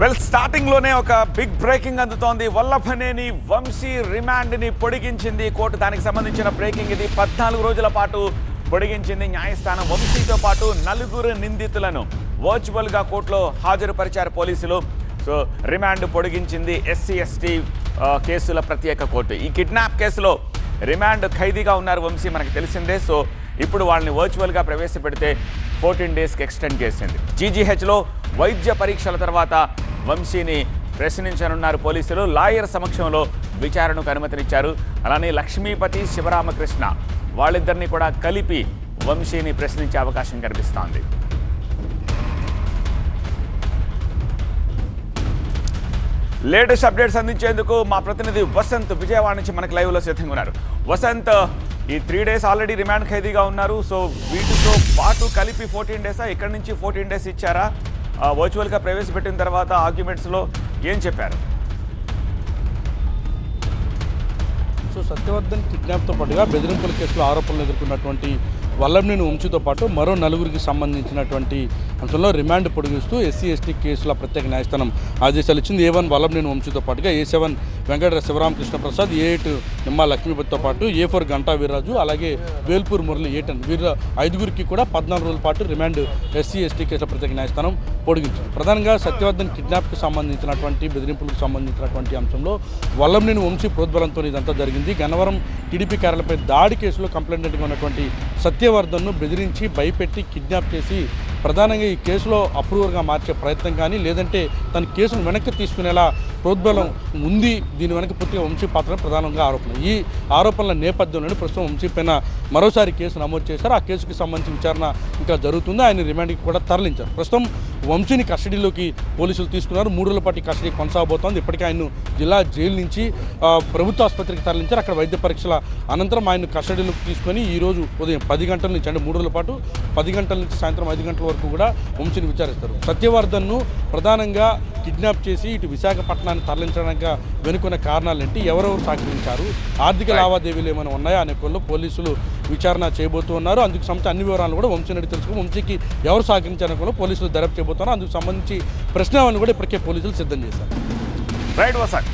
Well starting లోనే ఒక big breaking అందుతోంది. వల్లభనేని వంశీ రిమాండ్ ని పొడిగించింది కోర్టు. దానికి సంబంధించిన బ్రేకింగ్ ఇది. 14 రోజుల పాటు పొడిగించింది న్యాయస్థానం. వంశీతో పాటు 4 నిందితులను వర్చువల్ గా కోర్టులో హాజరుపరిచారు పోలీసులు. సో రిమాండ్ పొడిగించింది ఎస్సీ ఎస్టీ కేసుల ప్రత్యేక కోర్టు. ఈ కిడ్నాప్ కేసులో రిమాండ్ ఖైదీగా ఉన్నారు వంశీ, మనకు తెలిసిందే. సో ఇప్పుడు వాళ్ళని వర్చువల్గా ప్రవేశపెడితే 14 డేస్కి ఎక్స్టెండ్ చేసింది. జీజీహెచ్లో వైద్య పరీక్షల తర్వాత వంశీని ప్రశ్నించనున్నారు పోలీసులు. లాయర్ సమక్షంలో విచారణకు అనుమతినిచ్చారు. అలానే లక్ష్మీపతి, శివరామకృష్ణ వాళ్ళిద్దరిని కూడా కలిపి వంశీని ప్రశ్నించే అవకాశం కనిపిస్తోంది. లేటెస్ట్ అప్డేట్స్ అందించేందుకు మా ప్రతినిధి వసంత్ విజయవాడ నుంచి మనకు లైవ్లో సిద్ధంగా ఉన్నారు. వసంత్, ఈ 3 డేస్ ఆల్రెడీ రిమాండ్ ఖైదీగా ఉన్నారు. సో వీటితో పాటు కలిపి 14 డేసా? ఇక్కడి నుంచి 14 డేస్ ఇచ్చారా? వర్చువల్గా ప్రవేశపెట్టిన తర్వాత ఆర్గ్యుమెంట్స్లో ఏం చెప్పారు? సో సత్యవర్ధన్ కిడ్నాప్తో పాటుగా బెదిరింపుల కేసులో ఆరోపణలు ఎదుర్కొన్నటువంటి వల్లభనేని వంశీతో పాటు మరో 4 సంబంధించినటువంటి అంశంలో రిమాండ్ పొడిగిస్తూ ఎస్సీ ఎస్టీ కేసుల ప్రత్యేక న్యాయస్థానం ఆదేశాలు ఇచ్చింది. A1 వల్లభనేని వంశీతో పాటుగా A7 వెంకట శివరామకృష్ణ ప్రసాద్, A8 నిమ్మా లక్ష్మీపతితో పాటు A4 గంటా వీర్రాజు, అలాగే వేల్పూర్ మురళి A10 వీళ్ళ 5 కూడా 14 రోజుల పాటు రిమాండ్ ఎస్సీ ఎస్టీ కేసుల ప్రత్యేక న్యాయస్థానం పొడిగించింది. ప్రధానంగా సత్యవర్ధన్ కిడ్నాప్కి సంబంధించినటువంటి బెదిరింపులకు సంబంధించినటువంటి అంశంలో వల్లభనేని వంశీ ప్రోద్బలంతో ఇదంతా జరిగింది. గన్నవరం టీడీపీ కార్యాలయంపై దాడి కేసులో కంప్లైంట్గా ఉన్నటువంటి సత్యవర్ధన్ను బెదిరించి భయపెట్టి కిడ్నాప్ చేసి ప్రధానంగా ఈ కేసులో అప్రూవర్గా మార్చే ప్రయత్నం కానీ, లేదంటే తన కేసును వెనక్కి తీసుకునేలా ప్రోద్బలం ఉంది. దీని వెనక పూర్తిగా వంశీ పాత్ర ప్రధానంగా ఆరోపణ. ఈ ఆరోపణల నేపథ్యంలోనే ప్రస్తుతం వంశీ పైన మరోసారి కేసు నమోదు చేశారు. ఆ కేసుకి సంబంధించి విచారణ ఇంకా జరుగుతుంది. ఆయన రిమాండ్కి కూడా తరలించారు. ప్రస్తుతం వంశీని కస్టడీలోకి పోలీసులు తీసుకున్నారు. 3 రోజుల పాటు కస్టడీ కొనసాగబోతోంది. ఇప్పటికే ఆయన జిల్లా జైలు నుంచి ప్రభుత్వ ఆసుపత్రికి తరలించారు. అక్కడ వైద్య పరీక్షల అనంతరం ఆయన కస్టడీలోకి తీసుకొని ఈరోజు ఉదయం 10 గంటల నుంచి, అంటే 3 రోజుల పాటు 10 గంటల నుంచి సాయంత్రం 5 గంటల వరకు కూడా వంశీని విచారిస్తారు. సత్యవర్ధన్ను ప్రధానంగా కిడ్నాప్ చేసి ఇటు విశాఖపట్నాన్ని తరలించడానికి వెనుకున్న కారణాలేంటి, ఎవరెవరు సహకరించారు, ఆర్థిక లావాదేవీలు ఏమైనా ఉన్నాయా అనే కోణంలో పోలీసులు విచారణ చేయబోతున్నారు. అందుకు సంబంధించి అన్ని వివరాలను కూడా వంశీ నడి తెలుసుకుని వంశీకి ఎవరు సహకరించారనే కోణంలో పోలీసులు దర్యాప్తు చేయబోతున్నారు. అందుకు సంబంధించి ప్రశ్నలను కూడా ఇప్పటికే పోలీసులు సిద్ధం చేశారు. రైట్ వసంత్.